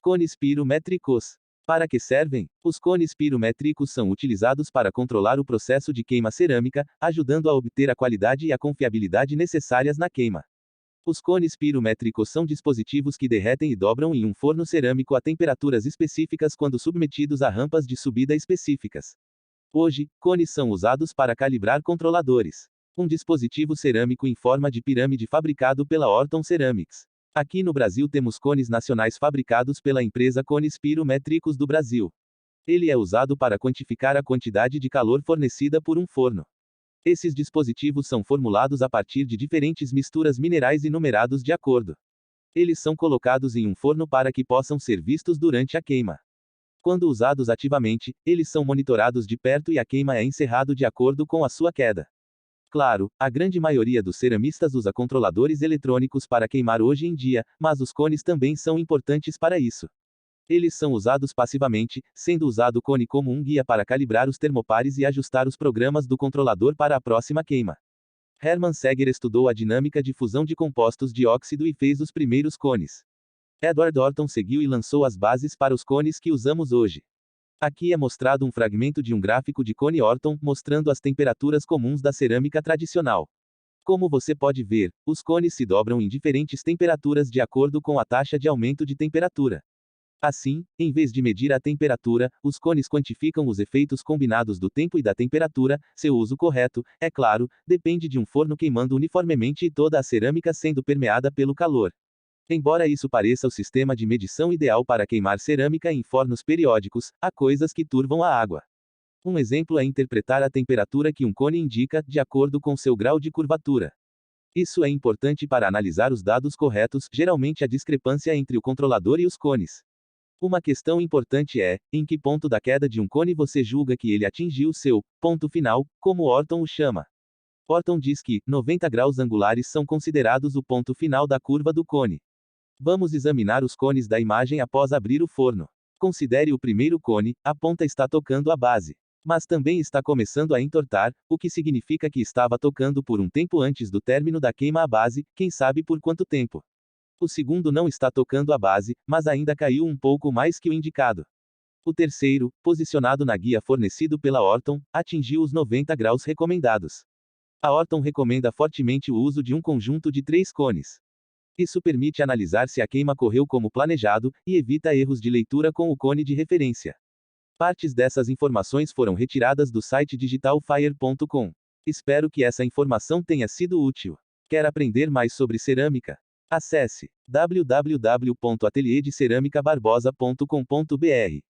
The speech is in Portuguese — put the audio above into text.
Cones pirométricos. Para que servem? Os cones pirométricos são utilizados para controlar o processo de queima cerâmica, ajudando a obter a qualidade e a confiabilidade necessárias na queima. Os cones pirométricos são dispositivos que derretem e dobram em um forno cerâmico a temperaturas específicas quando submetidos a rampas de subida específicas. Hoje, cones são usados para calibrar controladores. Um dispositivo cerâmico em forma de pirâmide fabricado pela Orton Ceramics. Aqui no Brasil temos cones nacionais fabricados pela empresa Cones Pirométricos do Brasil. Ele é usado para quantificar a quantidade de calor fornecida por um forno. Esses dispositivos são formulados a partir de diferentes misturas minerais e numerados de acordo. Eles são colocados em um forno para que possam ser vistos durante a queima. Quando usados ativamente, eles são monitorados de perto e a queima é encerrada de acordo com a sua queda. Claro, a grande maioria dos ceramistas usa controladores eletrônicos para queimar hoje em dia, mas os cones também são importantes para isso. Eles são usados passivamente, sendo usado o cone como um guia para calibrar os termopares e ajustar os programas do controlador para a próxima queima. Hermann Seger estudou a dinâmica de fusão de compostos de óxido e fez os primeiros cones. Edward Orton seguiu e lançou as bases para os cones que usamos hoje. Aqui é mostrado um fragmento de um gráfico de cone Orton, mostrando as temperaturas comuns da cerâmica tradicional. Como você pode ver, os cones se dobram em diferentes temperaturas de acordo com a taxa de aumento de temperatura. Assim, em vez de medir a temperatura, os cones quantificam os efeitos combinados do tempo e da temperatura. Seu uso correto, é claro, depende de um forno queimando uniformemente e toda a cerâmica sendo permeada pelo calor. Embora isso pareça o sistema de medição ideal para queimar cerâmica em fornos periódicos, há coisas que turvam a água. Um exemplo é interpretar a temperatura que um cone indica, de acordo com seu grau de curvatura. Isso é importante para analisar os dados corretos, geralmente a discrepância entre o controlador e os cones. Uma questão importante é, em que ponto da queda de um cone você julga que ele atingiu seu ponto final, como Orton o chama. Orton diz que 90 graus angulares são considerados o ponto final da curva do cone. Vamos examinar os cones da imagem após abrir o forno. Considere o primeiro cone, a ponta está tocando a base. Mas também está começando a entortar, o que significa que estava tocando por um tempo antes do término da queima à base, quem sabe por quanto tempo. O segundo não está tocando a base, mas ainda caiu um pouco mais que o indicado. O terceiro, posicionado na guia fornecido pela Orton, atingiu os 90 graus recomendados. A Orton recomenda fortemente o uso de um conjunto de 3 cones. Isso permite analisar se a queima correu como planejado, e evita erros de leitura com o cone de referência. Partes dessas informações foram retiradas do site digitalfire.com. Espero que essa informação tenha sido útil. Quer aprender mais sobre cerâmica? Acesse www.atelierdeceramicabarbosa.com.br.